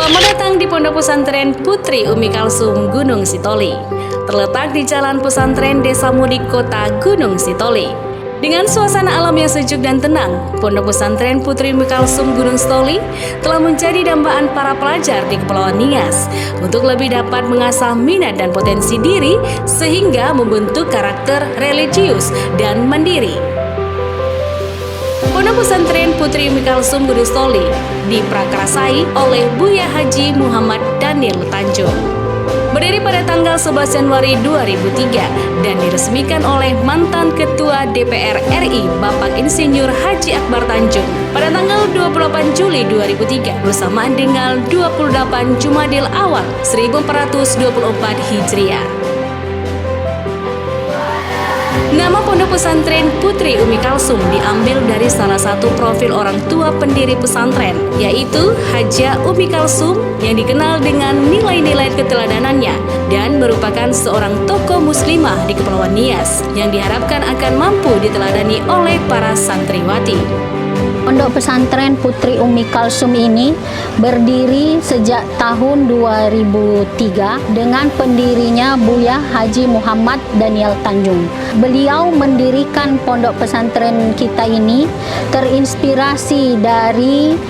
Selamat datang di Pondok Pesantren Putri Umi Kalsum Gunung Sitoli. Terletak di Jalan Pesantren Desa Mudik Kota Gunung Sitoli. Dengan suasana alam yang sejuk dan tenang, Pondok Pesantren Putri Umi Kalsum Gunung Sitoli telah menjadi dambaan para pelajar di Kepulauan Nias untuk lebih dapat mengasah minat dan potensi diri sehingga membentuk karakter religius dan mandiri. Pondok Pesantren Putri Umi Kalsum Gunung Sitoli diprakarasai oleh Buya Haji Muhammad Daniel Tanjung. Berdiri pada tanggal 11 Januari 2003 dan diresmikan oleh mantan Ketua DPR RI Bapak Insinyur Haji Akbar Tanjung pada tanggal 28 Juli 2003 bersamaan dengan 28 Jumadil Awal 1424 Hijriah. Nama Pondok Pesantren Putri Umi Kalsum diambil dari salah satu profil orang tua pendiri pesantren, yaitu Hajah Umi Kalsum yang dikenal dengan nilai-nilai keteladanannya dan merupakan seorang tokoh muslimah di Kepulauan Nias yang diharapkan akan mampu diteladani oleh para santriwati. Pondok Pesantren Putri Umi Kalsum ini berdiri sejak tahun 2003 dengan pendirinya Buya Haji Muhammad Daniel Tanjung. Beliau mendirikan pondok pesantren kita ini terinspirasi dari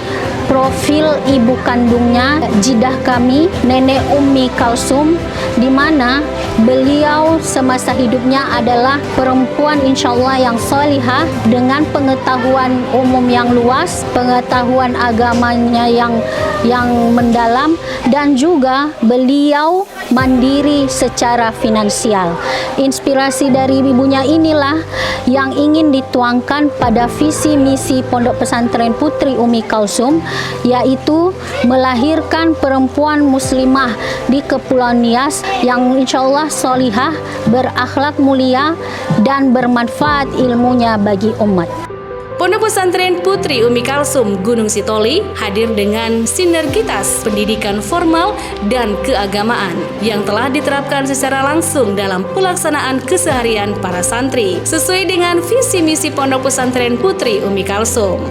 profil ibu kandungnya, jidah kami, Nenek Umi Kalsum, di mana beliau semasa hidupnya adalah perempuan insyaallah yang solihah dengan pengetahuan umum yang luas, pengetahuan agamanya yang mendalam, dan juga beliau mandiri secara finansial. Inspirasi dari ibunya inilah yang ingin dituangkan pada visi misi Pondok Pesantren Putri Umi Kalsum, yaitu melahirkan perempuan muslimah di Kepulauan Nias yang insyaallah solihah, berakhlak mulia, dan bermanfaat ilmunya bagi umat. Pondok Pesantren Putri Umi Kalsum Gunung Sitoli hadir dengan sinergitas pendidikan formal dan keagamaan yang telah diterapkan secara langsung dalam pelaksanaan keseharian para santri sesuai dengan visi misi Pondok Pesantren Putri Umi Kalsum.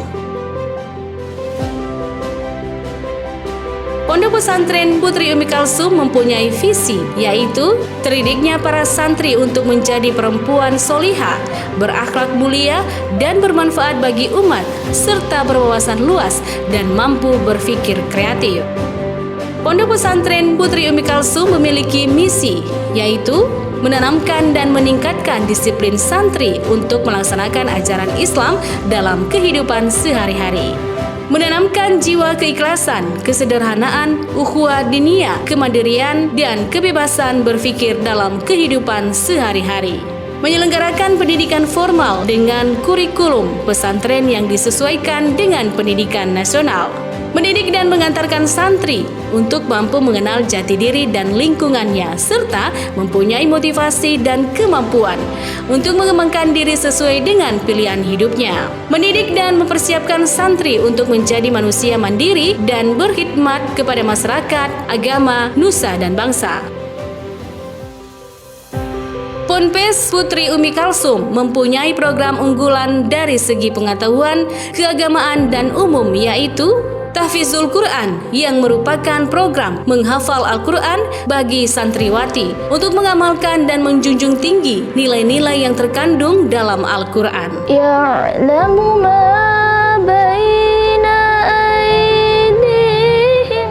Pondok Pesantren Putri Umi Kalsum mempunyai visi, yaitu terdidiknya para santri untuk menjadi perempuan solihah, berakhlak mulia, dan bermanfaat bagi umat, serta berwawasan luas dan mampu berpikir kreatif. Pondok Pesantren Putri Umi Kalsum memiliki misi, yaitu menanamkan dan meningkatkan disiplin santri untuk melaksanakan ajaran Islam dalam kehidupan sehari-hari. Menanamkan jiwa keikhlasan, kesederhanaan, ukhuwah diniyah, kemandirian, dan kebebasan berpikir dalam kehidupan sehari-hari. Menyelenggarakan pendidikan formal dengan kurikulum pesantren yang disesuaikan dengan pendidikan nasional. Mendidik dan mengantarkan santri untuk mampu mengenal jati diri dan lingkungannya, serta mempunyai motivasi dan kemampuan untuk mengembangkan diri sesuai dengan pilihan hidupnya. Mendidik dan mempersiapkan santri untuk menjadi manusia mandiri dan berkhidmat kepada masyarakat, agama, nusa, dan bangsa. Ponpes Putri Umi Kalsum mempunyai program unggulan dari segi pengetahuan, keagamaan, dan umum, yaitu Tahfizul Quran, yang merupakan program menghafal Al-Quran bagi santriwati untuk mengamalkan dan menjunjung tinggi nilai-nilai yang terkandung dalam Al-Quran. Ya'lamu ma baina aydihim.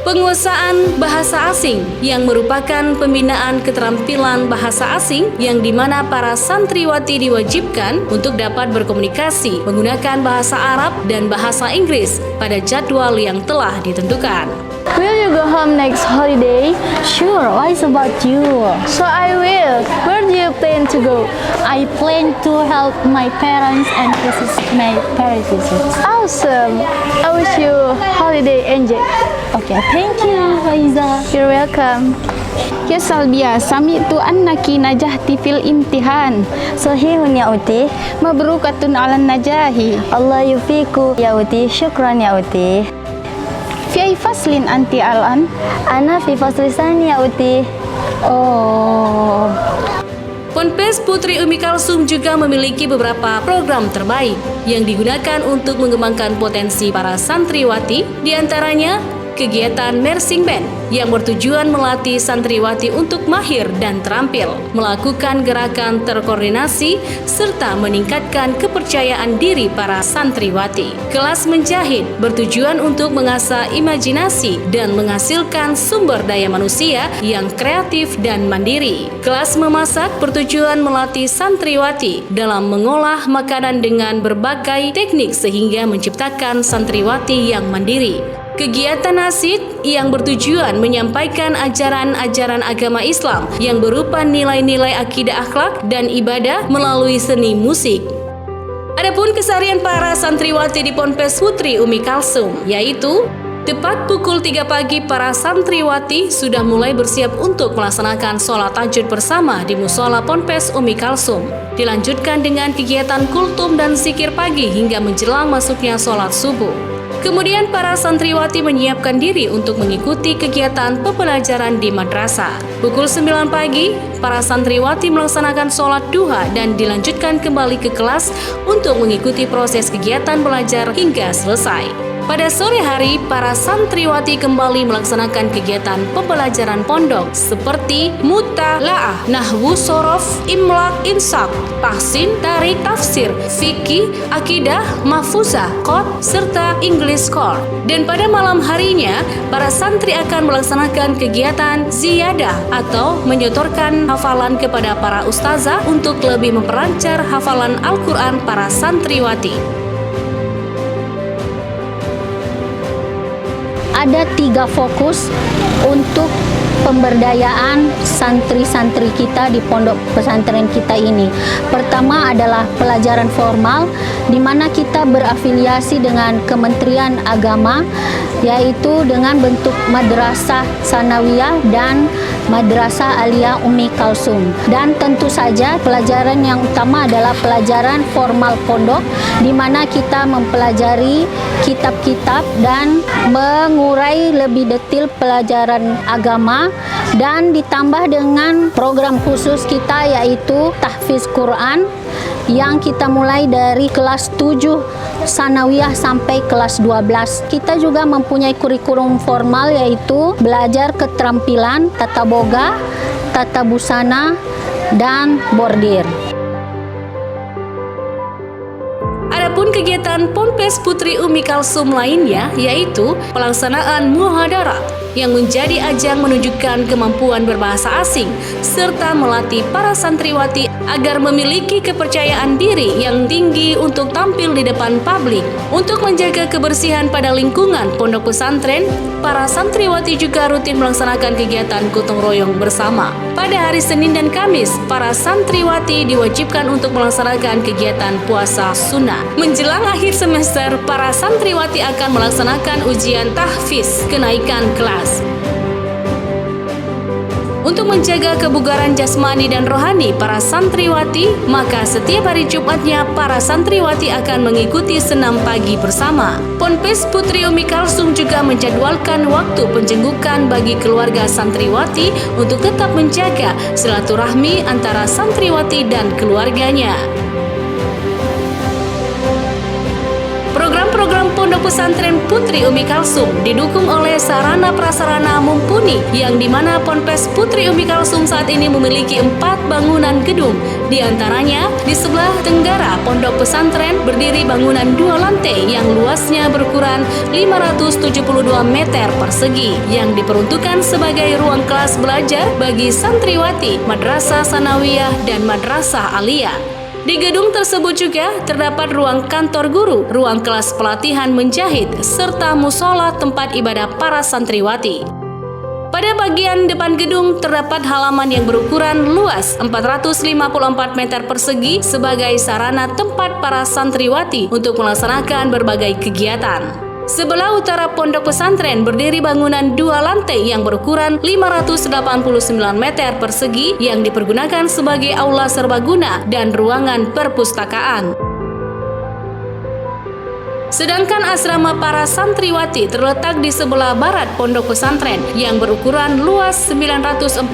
Penguasaan bahasa asing, yang merupakan pembinaan keterampilan bahasa asing yang dimana para santriwati diwajibkan untuk dapat berkomunikasi menggunakan bahasa Arab dan bahasa Inggris pada jadwal yang telah ditentukan. Will you go home next holiday? Sure, what about you? So I will. Where do you plan to go? I plan to help my parents and visit my parents. Awesome. I wish you holiday enjoy. Okay, thank you, Faiza. You're welcome. Ya Salbia, sami'tu annaki najahti fil imtihan. Sahihun ya uti. Mabrukatun 'alan najahi. Allah yufiku ya uti. Syukran ya uti. Fi ay faslin anti al'an? Ana fi fasli sani ya uti. Oh. Ponpes Putri Umi Kalsum juga memiliki beberapa program terbaik yang digunakan untuk mengembangkan potensi para santriwati, diantaranya kegiatan Marching Band yang bertujuan melatih santriwati untuk mahir dan terampil, melakukan gerakan terkoordinasi, serta meningkatkan kepercayaan diri para santriwati. Kelas menjahit bertujuan untuk mengasah imajinasi dan menghasilkan sumber daya manusia yang kreatif dan mandiri. Kelas memasak bertujuan melatih santriwati dalam mengolah makanan dengan berbagai teknik sehingga menciptakan santriwati yang mandiri. Kegiatan nasid yang bertujuan menyampaikan ajaran-ajaran agama Islam yang berupa nilai-nilai akidah, akhlak, dan ibadah melalui seni musik. Adapun keseharian para santriwati di Ponpes Putri Umi Kalsum, yaitu tepat pukul 3 pagi para santriwati sudah mulai bersiap untuk melaksanakan sholat tahajud bersama di Musola Ponpes Umi Kalsum. Dilanjutkan dengan kegiatan kultum dan zikir pagi hingga menjelang masuknya sholat subuh. Kemudian para santriwati menyiapkan diri untuk mengikuti kegiatan pembelajaran di madrasah. Pukul 9 pagi, para santriwati melaksanakan sholat duha dan dilanjutkan kembali ke kelas untuk mengikuti proses kegiatan belajar hingga selesai. Pada sore hari, para santriwati kembali melaksanakan kegiatan pembelajaran pondok seperti mutalaah, nahwu, sorof, imlak, insak, tahsin, tarik, tafsir, fikih, akidah, mahfuzah, qot, serta English Core. Dan pada malam harinya, para santri akan melaksanakan kegiatan ziyadah atau menyetorkan hafalan kepada para ustazah untuk lebih memperlancar hafalan Al-Quran para santriwati. Ada 3 fokus untuk pemberdayaan santri-santri kita di pondok pesantren kita ini. Pertama adalah pelajaran formal, di mana kita berafiliasi dengan Kementerian Agama, yaitu dengan bentuk madrasah sanawiyah dan madrasah aliyah Umi Kalsum. Dan tentu saja pelajaran yang utama adalah pelajaran formal pondok, di mana kita mempelajari kitab-kitab dan mengurai lebih detail pelajaran agama, dan ditambah dengan program khusus kita yaitu tahfiz Quran yang kita mulai dari kelas 7 sanawiyah sampai kelas 12. Kita juga mempunyai kurikulum formal yaitu belajar keterampilan tata boga, tata busana, dan bordir. Adapun kegiatan Ponpes Putri Umi Kalsum lainnya yaitu pelaksanaan muhadarah yang menjadi ajang menunjukkan kemampuan berbahasa asing serta melatih para santriwati agar memiliki kepercayaan diri yang tinggi untuk tampil di depan publik. Untuk menjaga kebersihan pada lingkungan pondok pesantren, para santriwati juga rutin melaksanakan kegiatan gotong royong bersama. Pada hari Senin dan Kamis, para santriwati diwajibkan untuk melaksanakan kegiatan puasa sunnah. Menjelang akhir semester, para santriwati akan melaksanakan ujian tahfiz kenaikan kelas. Untuk menjaga kebugaran jasmani dan rohani para santriwati, maka setiap hari Jumatnya para santriwati akan mengikuti senam pagi bersama. Ponpes Putri Umi Kalsum juga menjadwalkan waktu penjenggukan bagi keluarga santriwati untuk tetap menjaga silaturahmi antara santriwati dan keluarganya. Program-program Pondok Pesantren Putri Umi Kalsum didukung oleh sarana prasarana mumpuni, yang dimana Ponpes Putri Umi Kalsum saat ini memiliki 4 bangunan gedung. Di antaranya di sebelah tenggara Pondok Pesantren berdiri bangunan 2 lantai yang luasnya berukuran 572 meter persegi yang diperuntukkan sebagai ruang kelas belajar bagi santriwati, madrasah sanawiyah, dan madrasah aliyah. Di gedung tersebut juga terdapat ruang kantor guru, ruang kelas pelatihan menjahit, serta musola tempat ibadah para santriwati. Pada bagian depan gedung terdapat halaman yang berukuran luas 454 meter persegi sebagai sarana tempat para santriwati untuk melaksanakan berbagai kegiatan. Sebelah utara pondok pesantren berdiri bangunan 2 lantai yang berukuran 589 meter persegi yang dipergunakan sebagai aula serbaguna dan ruangan perpustakaan. Sedangkan asrama para santriwati terletak di sebelah barat pondok pesantren yang berukuran luas 943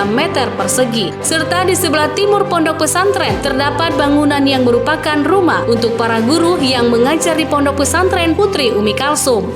meter persegi. Serta di sebelah timur pondok pesantren terdapat bangunan yang merupakan rumah untuk para guru yang mengajar di pondok pesantren Putri Umi Kalsum.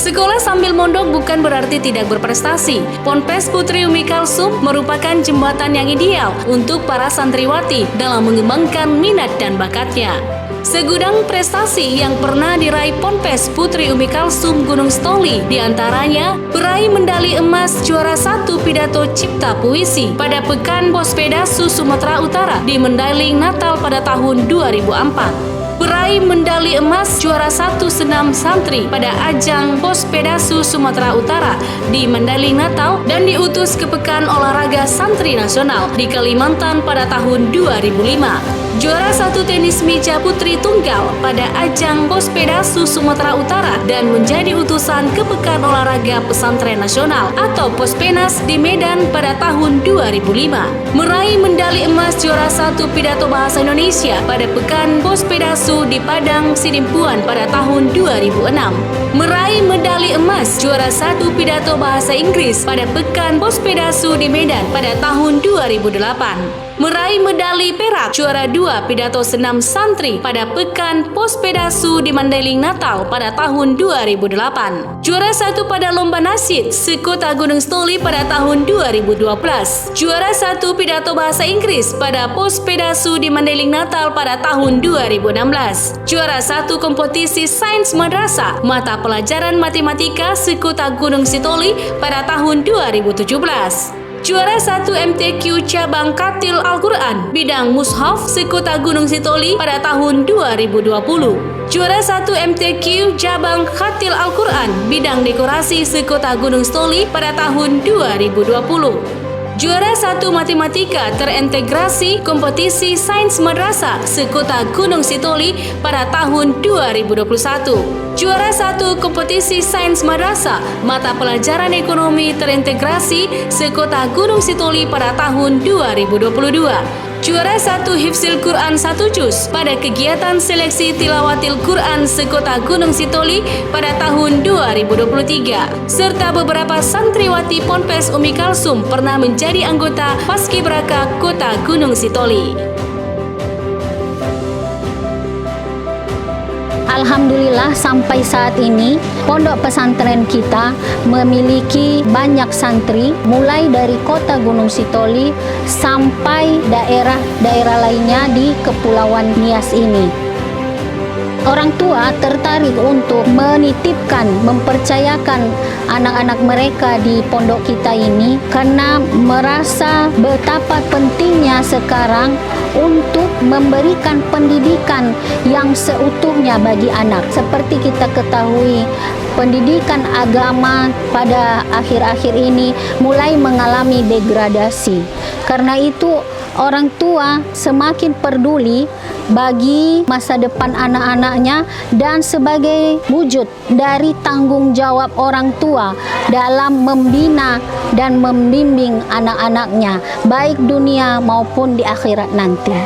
Sekolah sambil mondok bukan berarti tidak berprestasi. Ponpes Putri Umi Kalsum merupakan jembatan yang ideal untuk para santriwati dalam mengembangkan minat dan bakatnya. Segudang prestasi yang pernah diraih Ponpes Putri Umi Kalsum Gunung Stoli, diantaranya peraih medali emas juara 1 pidato cipta puisi pada Pekan Pospedasu Sumatera Utara di Mandailing Natal pada tahun 2004. Peraih medali emas juara 1 senam santri pada ajang Pospedasu Sumatera Utara di Mandailing Natal dan diutus ke Pekan Olahraga Santri Nasional di Kalimantan pada tahun 2005. Juara 1 tenis meja putri tunggal pada ajang Pospedasu Sumatera Utara dan menjadi utusan ke Pekan Olahraga Pesantren Nasional atau Pospenas di Medan pada tahun 2005. Meraih medali emas juara 1 pidato bahasa Indonesia pada Pekan Pospedasu di Padang Sidimpuan pada tahun 2006. Meraih medali emas juara 1 pidato bahasa Inggris pada Pekan Pospedasu di Medan pada tahun 2008. Meraih medali perak juara 2 pidato senam santri pada Pekan Pospedasu di Mandailing Natal pada tahun 2008. Juara 1 pada lomba nasyid sekota Gunung Stoli pada tahun 2012. Juara 1 pidato bahasa Inggris pada Pospedasu di Mandailing Natal pada tahun 2016. Juara 1 kompetisi sains madrasah mata pelajaran matematika sekota Gunung Sitoli pada tahun 2017. Juara 1 MTQ cabang Katil Al-Quran bidang mushaf sekota Gunung Sitoli pada tahun 2020. Juara 1 MTQ cabang Katil Al-Quran bidang dekorasi sekota Gunung Sitoli pada tahun 2020. Juara 1 matematika terintegrasi kompetisi sains madrasah sekota Gunung Sitoli pada tahun 2021. Juara 1 kompetisi sains madrasah mata pelajaran ekonomi terintegrasi sekota Gunung Sitoli pada tahun 2022. Juara 1 Hifzil Quran 1 juz pada kegiatan seleksi tilawatil Quran sekota Gunung Sitoli pada tahun 2023. Serta beberapa santriwati Ponpes Umi Kalsum pernah menjadi anggota Paskibraka Kota Gunung Sitoli. Alhamdulillah sampai saat ini pondok pesantren kita memiliki banyak santri mulai dari kota Gunung Sitoli sampai daerah-daerah lainnya di Kepulauan Nias ini. Orang tua tertarik untuk menitipkan, mempercayakan anak-anak mereka di pondok kita ini karena merasa betapa pentingnya sekarang untuk memberikan pendidikan yang seutuhnya bagi anak. Seperti kita ketahui, pendidikan agama pada akhir-akhir ini mulai mengalami degradasi. Karena itu orang tua semakin peduli bagi masa depan anak-anaknya dan sebagai wujud dari tanggung jawab orang tua dalam membina dan membimbing anak-anaknya baik dunia maupun di akhirat nanti.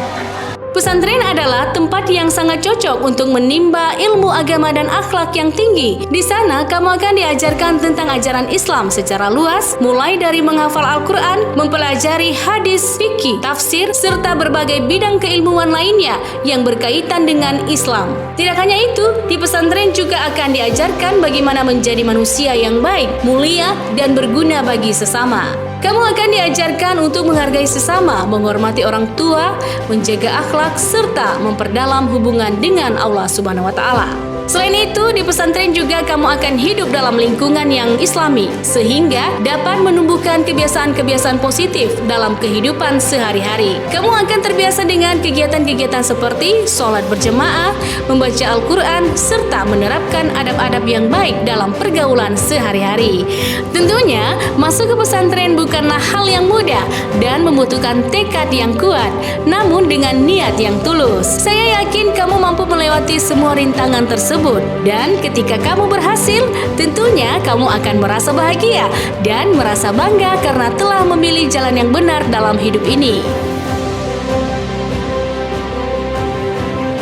Pesantren adalah tempat yang sangat cocok untuk menimba ilmu agama dan akhlak yang tinggi. Di sana, kamu akan diajarkan tentang ajaran Islam secara luas, mulai dari menghafal Al-Quran, mempelajari hadis, fikih, tafsir, serta berbagai bidang keilmuan lainnya yang berkaitan dengan Islam. Tidak hanya itu, di pesantren juga akan diajarkan bagaimana menjadi manusia yang baik, mulia, dan berguna bagi sesama. Kamu akan diajarkan untuk menghargai sesama, menghormati orang tua, menjaga akhlak, serta memperdalam hubungan dengan Allah Subhanahu wa Ta'ala. Selain itu, di pesantren juga kamu akan hidup dalam lingkungan yang islami, sehingga dapat menumbuhkan kebiasaan-kebiasaan positif dalam kehidupan sehari-hari. Kamu akan terbiasa dengan kegiatan-kegiatan seperti sholat berjemaah, membaca Al-Quran, serta menerapkan adab-adab yang baik dalam pergaulan sehari-hari. Tentunya, masuk ke pesantren bukanlah hal yang mudah dan membutuhkan tekad yang kuat, namun dengan niat yang tulus. Saya yakin kamu mampu melewati semua rintangan tersebut. Dan ketika kamu berhasil, tentunya kamu akan merasa bahagia dan merasa bangga karena telah memilih jalan yang benar dalam hidup ini.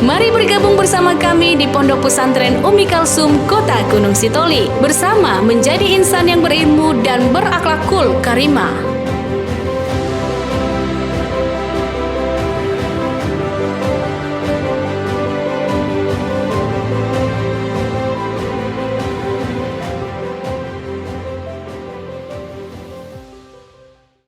Mari bergabung bersama kami di Pondok Pesantren Umi Kalsum, Kota Gunung Sitoli, bersama menjadi insan yang berilmu dan berakhlakul karimah.